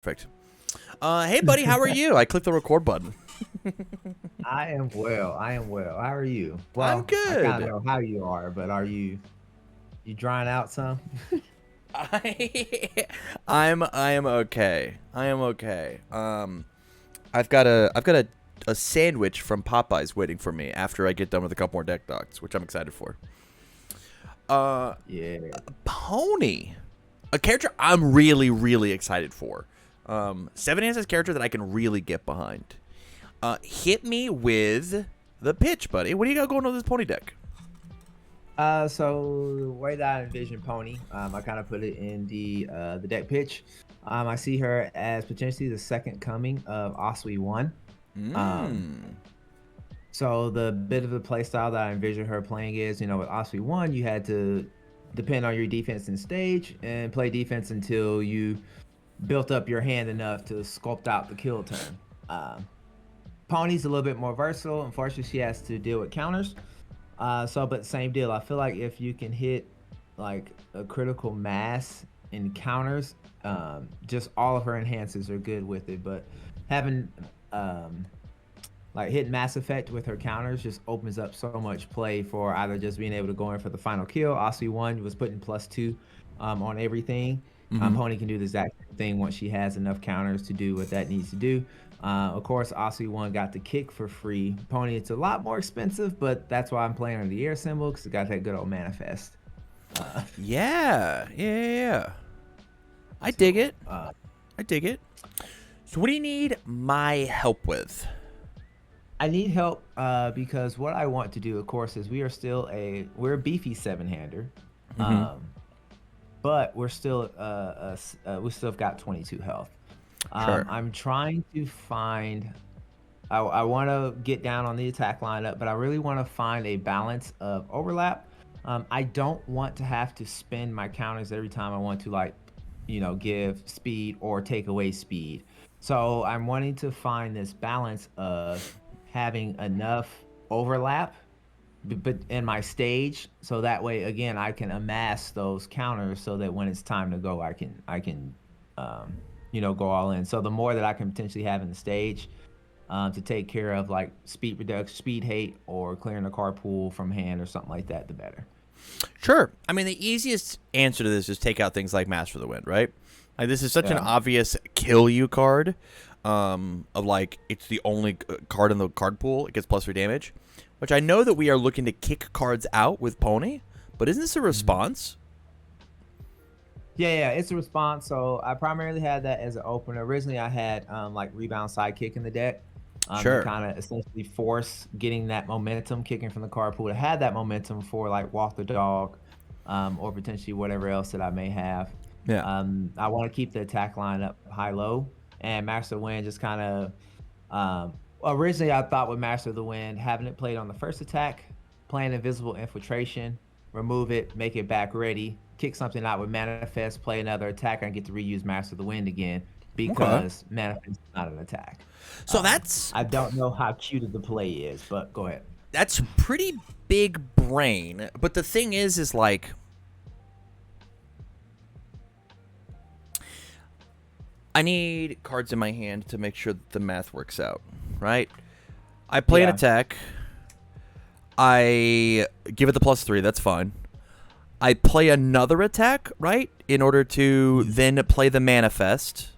Perfect. Hey, buddy, how are you? I clicked the record button. I am well. I am well. How are you? I'm Well, I kind of good. know how you are, but are you drying out some? I, I am okay. I am okay. I've got a sandwich from Popeyes waiting for me after I get done with a couple more deck dogs, which I'm excited for. Yeah. Pony, a character I'm really excited for. Seven Hands is a character that I can really get behind. Hit me with the pitch, buddy. What do you got going on with this Pony deck? So the way that I envision Pony, I kind of put it in the deck pitch. I see her as potentially the second coming of Osui One. Um, so the bit of the play style that I envision her playing is, with Osui One, you had to depend on your defense in stage and play defense until you built up your hand enough to sculpt out the kill turn. Um, Pony's a little bit more versatile. Unfortunately, she has to deal with counters. But same deal. I feel like if you can hit like a critical mass in counters, just all of her enhances are good with it. But having like hitting Mass Effect with her counters just opens up so much play for either just being able to go in for the final kill. Aussie One was putting +2 on everything. Pony can do the exact same thing once she has enough counters to do what that needs to do. Of course, Aussie One got the kick for free. Pony, it's a lot more expensive, but that's why I'm playing on the air symbol because it got that good old manifest. Yeah. I dig it. I dig it. So what do you need my help with? I need help because what I want to do, of course, is we're a beefy seven-hander, but we're still we still have got 22 health. Sure. I'm trying to find. I want to get down on the attack lineup, but I really want to find a balance of overlap. I don't want to have to spend my counters every time I want to give speed or take away speed. So I'm wanting to find this balance of having enough overlap but in my stage, so that way again I can amass those counters so that when it's time to go I can go all in. So the more that I can potentially have in the stage to take care of like speed reduction, speed hate, or clearing the card pool from hand or something like that, the better. Sure. I mean, the easiest answer to this is take out things like Master of the Wind, right? Like, this is such an obvious kill you card. Of like, it's the only card in the card pool. It gets +3 damage, which I know that we are looking to kick cards out with Pony, but isn't this a response? Yeah, it's a response. So I primarily had that as an opener. Originally, I had like rebound sidekick in the deck. Sure. To kind of essentially force getting that momentum, kicking from the card pool to have that momentum for like walk the dog, or potentially whatever else that I may have. Yeah. I want to keep the attack line up high-low, and Master of the Wind just kind of. Originally, I thought with Master of the Wind, having it played on the first attack, playing Invisible Infiltration, remove it, make it back ready, kick something out with Manifest, play another attack, and get to reuse Master of the Wind again because Manifest is not an attack. So I don't know how cute the play is, but go ahead. That's pretty big brain. But the thing is like, I need cards in my hand to make sure that the math works out, right? I play an attack. I give it the +3. That's fine. I play another attack, right, in order to then play the manifest,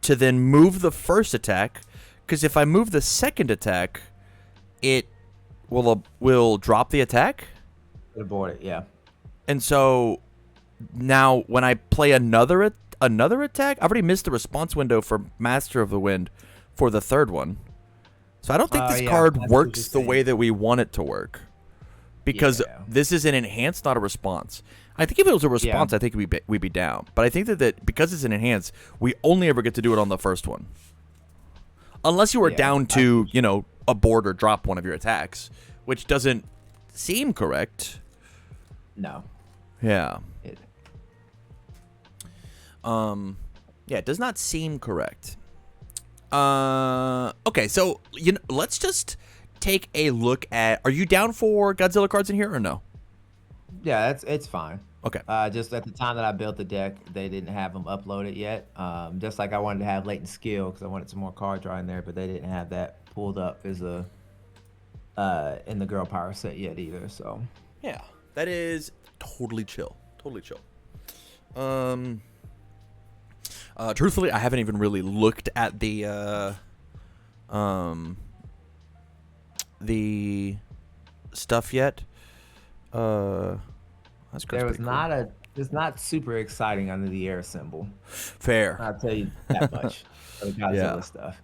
to then move the first attack, because if I move the second attack, it will drop the attack. Abort it, yeah. And so now when I play another attack, I've already missed the response window for Master of the Wind for the third one. So I don't think this card works the way that we want it to work. Because this is an enhance, not a response. I think if it was a response, I think we'd be down. But I think that because it's an enhance, we only ever get to do it on the first one. Unless you are down to, abort or drop one of your attacks, which doesn't seem correct. No. Yeah. It does not seem correct. Okay, so let's just take a look at. Are you down for Godzilla cards in here or no? Yeah, it's fine. Okay. Just at the time that I built the deck, they didn't have them uploaded yet. Just like I wanted to have latent skill because I wanted some more card draw in there, but they didn't have that pulled up as a in the girl power set yet either. So yeah, that is totally chill. Totally chill. Truthfully, I haven't even really looked at the stuff yet. That's there was cool. it's not super exciting under the air symbol. Fair. I'll tell you that much. For the Godzilla Yeah. stuff.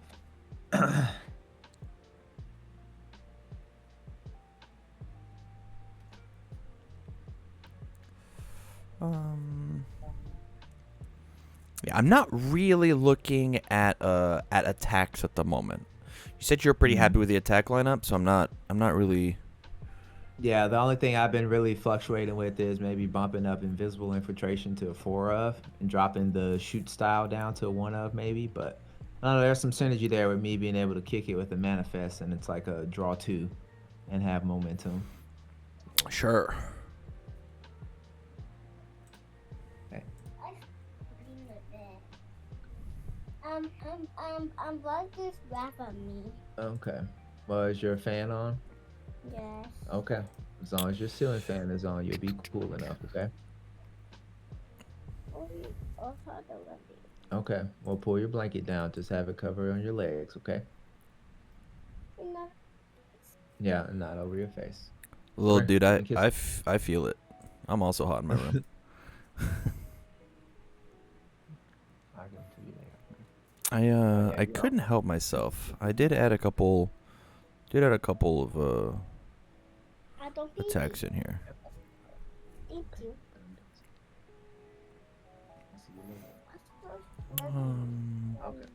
Yeah, I'm not really looking at attacks at the moment. You said you're pretty happy with the attack lineup, so I'm not really. Yeah, the only thing I've been really fluctuating with is maybe bumping up invisible infiltration to a 4 of and dropping the shoot style down to a 1 of maybe. But I don't know, there's some synergy there with me being able to kick it with the manifest, and it's like a draw 2 and have momentum. Sure. Okay. Like this rap on me. Okay. Well, is your fan on? Yes. Okay. As long as your ceiling fan is on, you'll be cool enough, okay? Okay. Well, pull your blanket down. Just have it cover on your legs, okay? No. Yeah, and not over your face. Little Okay, dude, let me I kiss feel it. I'm also hot in my room. I'll give it to you later. I Okay, couldn't help myself. I did add a couple of I don't think attacks in here. Thank you. Okay.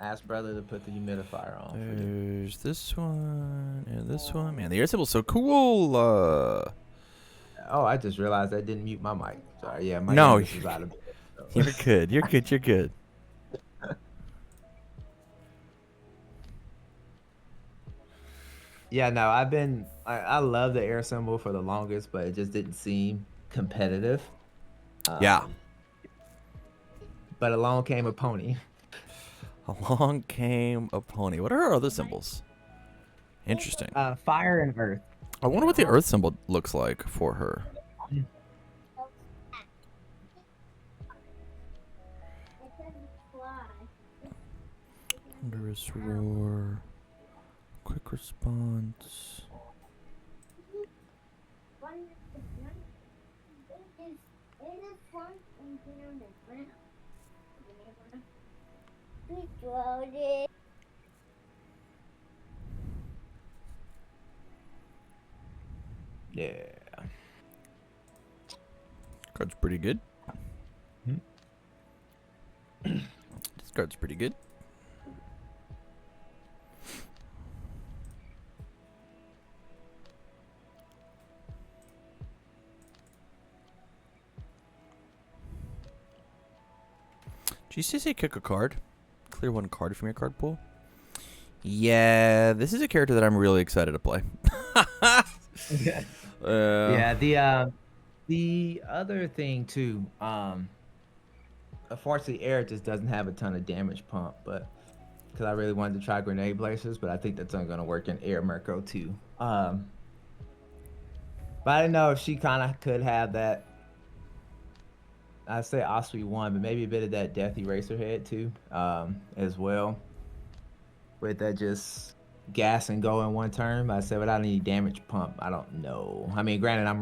Ask brother to put the humidifier on. There's this one and this one. Man, the air symbol's so cool. Oh, I just realized I didn't mute my mic. Sorry, yeah, my No, is out of it. So. You're good. You're good. You're good. Yeah, no, I love the air symbol for the longest, but it just didn't seem competitive. Yeah. But along came a pony. Along came a pony. What are her other symbols? Interesting. Fire and earth. I wonder what the earth symbol looks like for her. Thunderous roar. Quick response. Yeah. Card's pretty good. Hmm. This card's pretty good. GCC kick a card. Clear one card from your card pool. Yeah, this is a character that I'm really excited to play. Yeah, the other thing too, unfortunately air just doesn't have a ton of damage pump, but because I really wanted to try grenade blazers, but I think that's only gonna work in air Merco too. But I didn't know if she kind of could have that. I'd say Osprey 1, but maybe a bit of that Death Eraser head too, as well. With that just gas and go in one turn. I said without any damage pump, I don't know. I mean, granted, I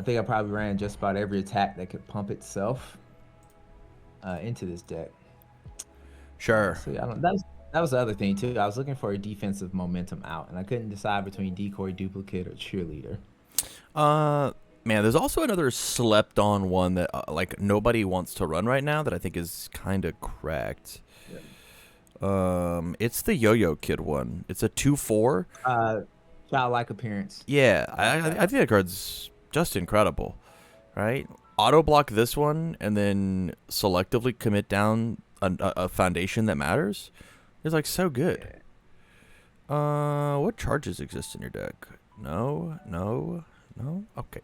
think I probably ran just about every attack that could pump itself into this deck. Sure. So yeah, that was the other thing too. I was looking for a defensive momentum out, and I couldn't decide between Decoy, Duplicate, or Cheerleader. Man, there's also another slept on one that like nobody wants to run right now that I think is kind of cracked. Yeah. It's the Yo-Yo Kid one. It's a 2/4. Childlike appearance. Yeah, I think that card's just incredible, right? Auto block this one and then selectively commit down a foundation that matters. It's like so good. What charges exist in your deck? No. Okay.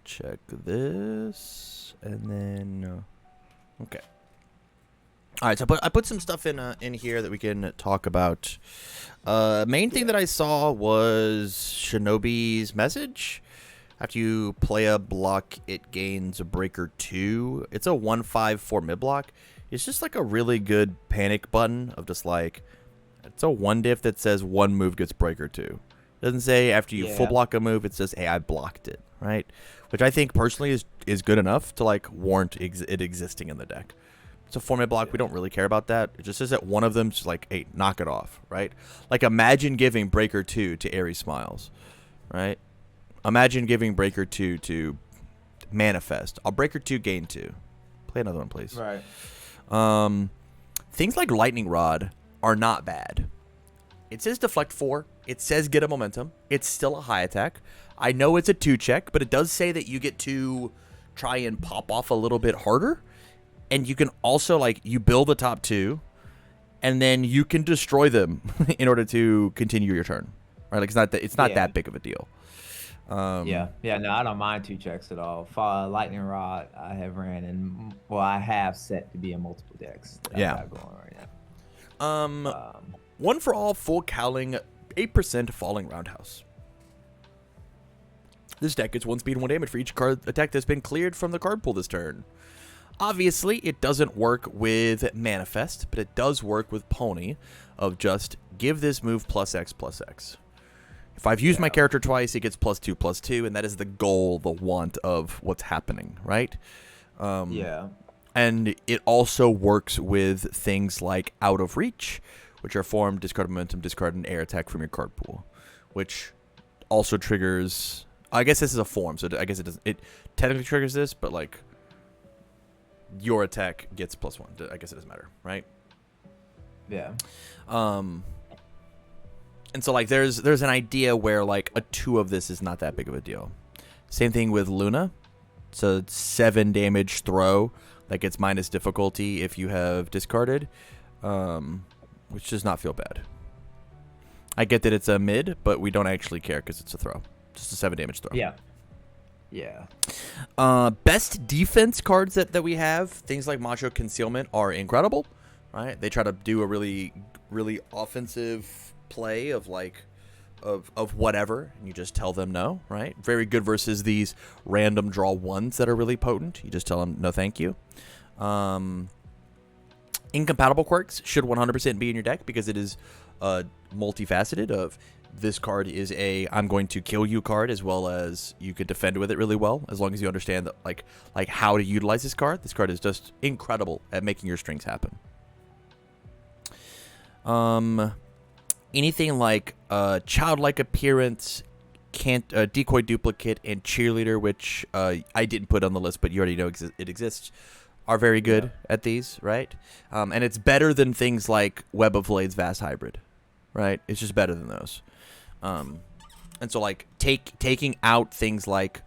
Check this, and then okay. All right, so I put some stuff in here that we can talk about. Main thing that I saw was Shinobi's message. After you play a block, it gains a breaker 2. It's a 1/5 mid block. It's just like a really good panic button of just like, it's a 1 diff that says 1 move gets breaker 2. It doesn't say after you full block a move, it says, hey, I blocked it, right? Which I think personally is good enough to like warrant it existing in the deck. It's a 4 mid block. We don't really care about that. It just says that one of them's just like, hey, knock it off, right? Like imagine giving breaker 2 to Aries Smiles, right? Imagine giving breaker 2 to Manifest. I'll breaker 2, gain 2. Play another one, please. Right. Things like Lightning Rod are not bad. It says deflect 4. It says get a momentum. It's still a high attack. I know it's a 2 check, but it does say that you get to try and pop off a little bit harder. And you can also, like, you build the top 2, and then you can destroy them in order to continue your turn. Right? Like, it's not that big of a deal. No, I don't mind 2 checks at all. Lightning Rod, I have ran, and I have set to be in multiple decks. That I got going right now. One for all, full cowling, 8% falling roundhouse. This deck gets 1 speed and 1 damage for each card attack that's been cleared from the card pool this turn. Obviously, it doesn't work with Manifest, but it does work with Pony of just give this move +X/+X. If I've used my character twice, it gets +2/+2, and that is the goal, the want of what's happening, right? And it also works with things like Out of Reach, which are form, discard momentum, discard an air attack from your card pool, which also triggers. I guess this is a form, so I guess it doesn't. It technically triggers this, but like your attack gets +1. I guess it doesn't matter, right? Yeah. And so like there's an idea where like a 2 of this is not that big of a deal. Same thing with Luna. It's a 7 damage throw that gets minus difficulty if you have discarded, which does not feel bad. I get that it's a mid, but we don't actually care because it's a throw. Just a 7 damage throw. Yeah. Best defense cards that we have, things like Macho Concealment, are incredible, right? They try to do a really, really offensive play of like of whatever, and you just tell them no, right? Very good versus these random draw 1s that are really potent. You just tell them no thank you. Incompatible quirks should 100% be in your deck because it is multifaceted of this card is a I'm going to kill you card, as well as you could defend with it really well, as long as you understand that like how to utilize this card. This card is just incredible at making your strings happen. Anything like childlike appearance, decoy duplicate, and cheerleader, which I didn't put on the list, but you already know it exists, are very good at these, right? And it's better than things like Web of Blades Vast Hybrid, right? It's just better than those. And so like taking out things like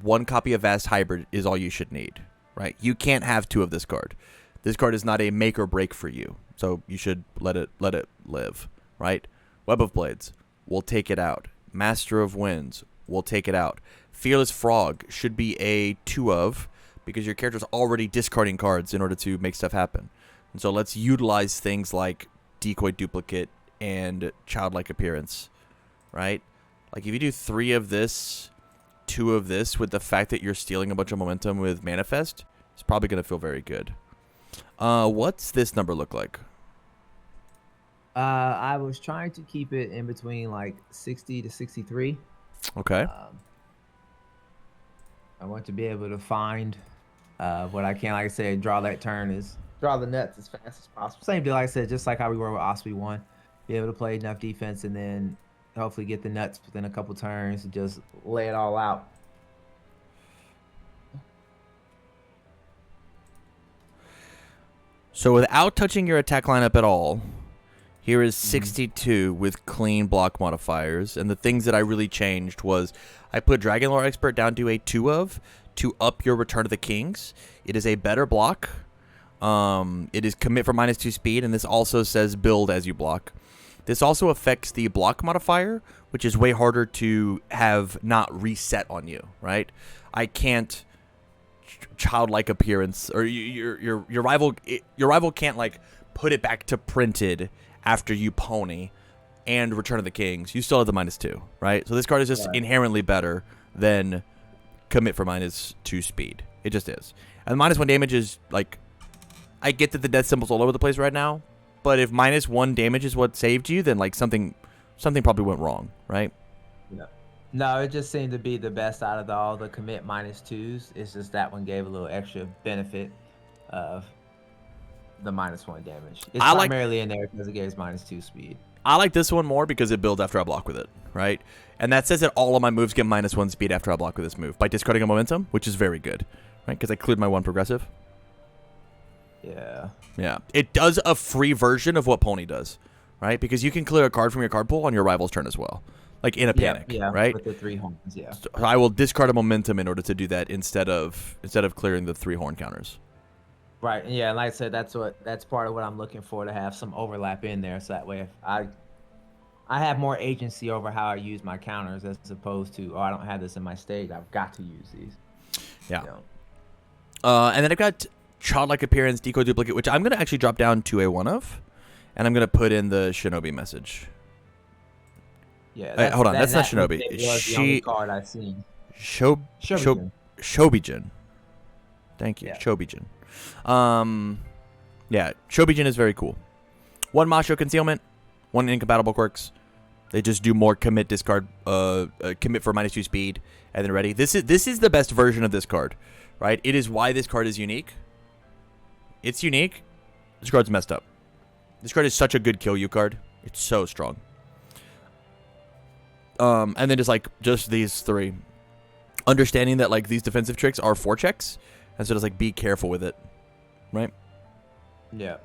1 copy of Vast Hybrid is all you should need, right? You can't have 2 of this card. This card is not a make or break for you, so you should let it live, right? Web of Blades, we'll take it out. Master of Winds, we'll take it out. Fearless Frog should be a 2 of, because your character's already discarding cards in order to make stuff happen. And so let's utilize things like Decoy Duplicate and Childlike Appearance, right? Like if you do 3 of this, 2 of this, with the fact that you're stealing a bunch of momentum with Manifest, it's probably going to feel very good. What's this number look like? I was trying to keep it in between like 60 to 63. Okay. I want to be able to find what I can, like I said, draw that turn is draw the nuts as fast as possible. Same deal, like I said, just like how we were with Osprey 1. Be able to play enough defense and then hopefully get the nuts within a couple turns and just lay it all out. So without touching your attack lineup at all, here is 62 with clean block modifiers. And the things that I really changed was I put Dragon Lore Expert down to a 2 of to up your Return of the Kings. It is a better block. It is commit for -2 speed, and this also says build as you block. This also affects the block modifier, which is way harder to have not reset on you, right? I can't childlike appearance, or your rival can't like put it back to printed after you pony and Return of the Kings. You still have the -2, right? So this card is just inherently better than commit for -2 speed. It just is. And -1 damage is like, I get that the death symbol's all over the place right now, but if -1 damage is what saved you, then like something probably went wrong, right? No, it just seemed to be the best out of all the commit -2s. It's just that one gave a little extra benefit of the -1 damage. It's primarily in there because it gives -2 speed. I like this one more because it builds after I block with it, right? And that says that all of my moves get -1 speed after I block with this move by discarding a momentum, which is very good, right? Because I cleared my 1 progressive. Yeah. Yeah. It does a free version of what Pony does, right? Because you can clear a card from your card pool on your rival's turn as well, like in a panic, right? With the 3 horns, yeah. So I will discard a momentum in order to do that instead of clearing the 3 horn counters. Right. Yeah, and like I said, that's part of what I'm looking for, to have some overlap in there, so that way if I have more agency over how I use my counters, as opposed to, I don't have this in my stage, I've got to use these. Yeah. And then I've got Childlike Appearance, Decoy Duplicate, which I'm going to actually drop down to a 1 of, and I'm going to put in the Shinobi message. Yeah. Hold on, that's not Shinobi. The only card I've seen. Shobijin. Thank you, yeah. Shobijin. Yeah, Shobijin is very cool. 1 Masho Concealment, 1 Incompatible Quirks. They just do more commit, discard, commit for -2 speed, and then ready. This is the best version of this card, right? It is why this card is unique. It's unique. This card's messed up. This card is such a good kill you card. It's so strong. And then just these 3. Understanding that like these defensive tricks are 4 checks, and so just like be careful with it, right? Yeah.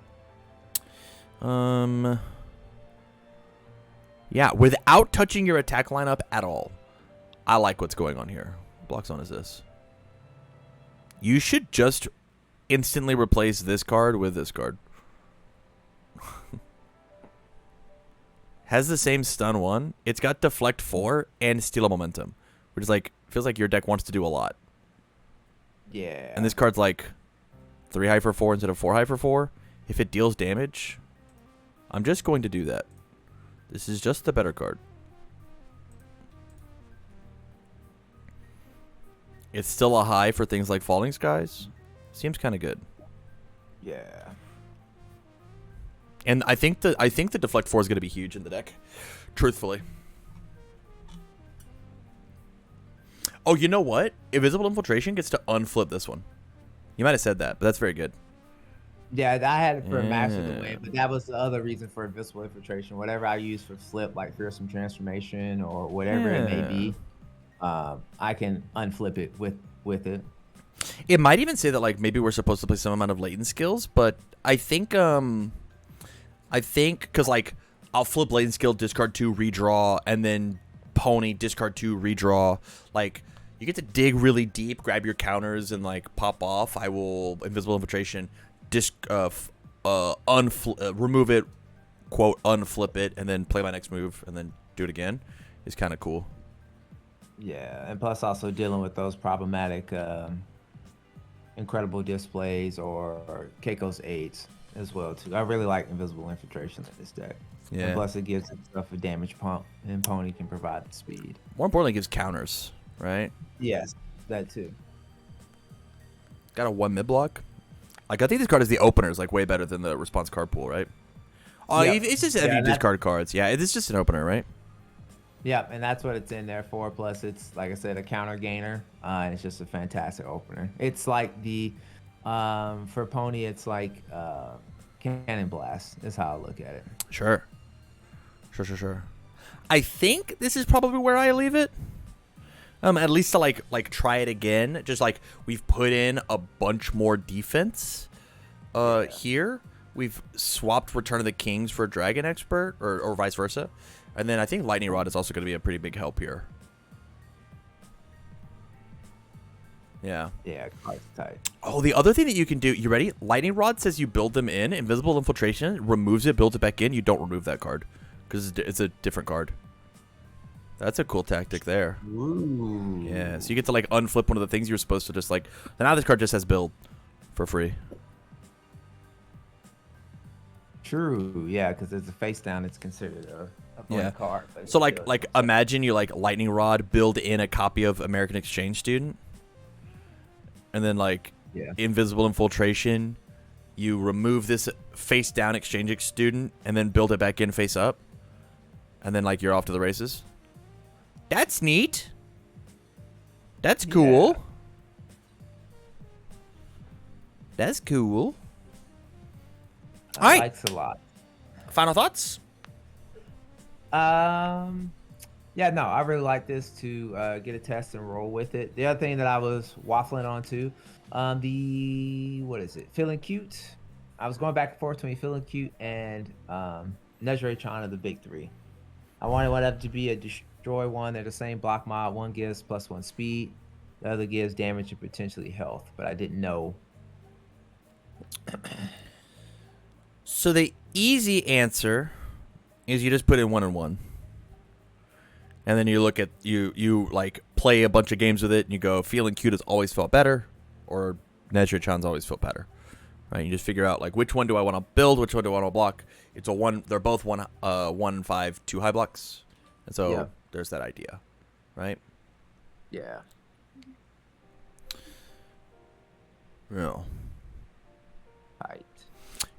Yeah, without touching your attack lineup at all. I like what's going on here. What block zone is this? You should just instantly replace this card with this card. Has the same stun 1. It's got deflect 4 and steal a momentum, which is like, feels like your deck wants to do a lot. Yeah. And this card's like 3 high for 4 instead of 4 high for 4. If it deals damage, I'm just going to do that. This is just the better card. It's still a high for things like Falling Skies. Seems kind of good. Yeah. And I think the deflect 4 is going to be huge in the deck, truthfully. Oh, you know what? Invisible Infiltration gets to unflip this one. You might have said that, but that's very good. Yeah, I had it for Master of the Wind, but that was the other reason for Invisible Infiltration. Whatever I use for flip, like Fearsome Transformation or whatever it may be, I can unflip it with it. It might even say that like maybe we're supposed to play some amount of latent skills, but I think because like I'll flip latent skill, discard 2, redraw, and then pony, discard 2, redraw. Like you get to dig really deep, grab your counters, and like pop off. I will Invisible Infiltration, remove it, quote, unflip it, and then play my next move, and then do it again. Is kind of cool. Yeah, and plus also dealing with those problematic incredible displays or Keiko's aids as well too. I really like Invisible Infiltration in this deck. Yeah. And plus it gives itself a damage pump, and Pony can provide the speed. More importantly, it gives counters, right? Yes, that too. Got a 1 mid block. Like I think this card is the opener is like way better than the response card pool, right? Oh, yeah. It's just if you discard cards. Yeah, it's just an opener, right? Yeah, and that's what it's in there for. Plus, it's, like I said, a counter gainer, and it's just a fantastic opener. It's like the, for Pony, it's like Cannon Blast is how I look at it. Sure. I think this is probably where I leave it. At least to like try it again. Just like we've put in a bunch more defense here. We've swapped Return of the Kings for Dragon Expert or vice versa. And then I think Lightning Rod is also going to be a pretty big help here. Yeah. Yeah, quite tight. Oh, the other thing that you can do, you ready? Lightning Rod says you build them in. Invisible Infiltration removes it, builds it back in. You don't remove that card. because it's a different card. That's a cool tactic there. Ooh. Yeah, so you get to like unflip one of the things you were supposed to just like. Now this card just has build for free. True. Yeah, because there's a face down. It's considered a blank card. But So like imagine you like lightning rod build in a copy of American Exchange Student, and then like invisible infiltration. You remove this face down exchange student and then build it back in face up, and then like you're off to the races. That's neat. That's cool. Yeah. That's cool. I All right. likes a lot. Final thoughts? Yeah, no, I really like this to get a test and roll with it. The other thing that I was waffling on too, what is it? Feeling Cute. I was going back and forth between Feeling Cute and Nezure-chan of the big three. I wanted one of them to be a destroy one. They're the same block mod. One gives +1 speed. The other gives damage and potentially health, but I didn't know. So the easy answer is you just put in 1 and 1. And then you look at you like play a bunch of games with it and you go, Feeling Cute has always felt better, or Nezure-chan's always felt better. Right? You just figure out like which one do I want to build, which one do I want to block. It's a one. They're both 1/5 2 high blocks, and so there's that idea, right? Yeah. No. Right.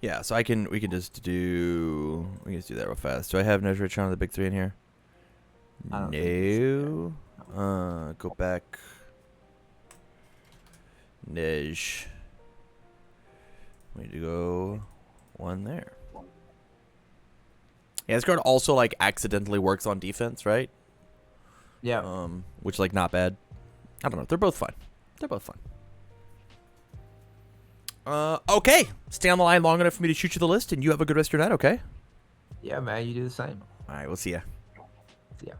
Yeah. So we can just do that real fast. Do I have Nezure-chan of the big three in here? I don't No. Go back. Nej. We need to go 1 there. Yeah, this card also like accidentally works on defense, right? Yeah. Which like not bad. I don't know. They're both fun. They're both fun. Okay. Stay on the line long enough for me to shoot you the list, and you have a good rest of your night. Okay. Yeah, man. You do the same. All right. We'll see ya. Yeah.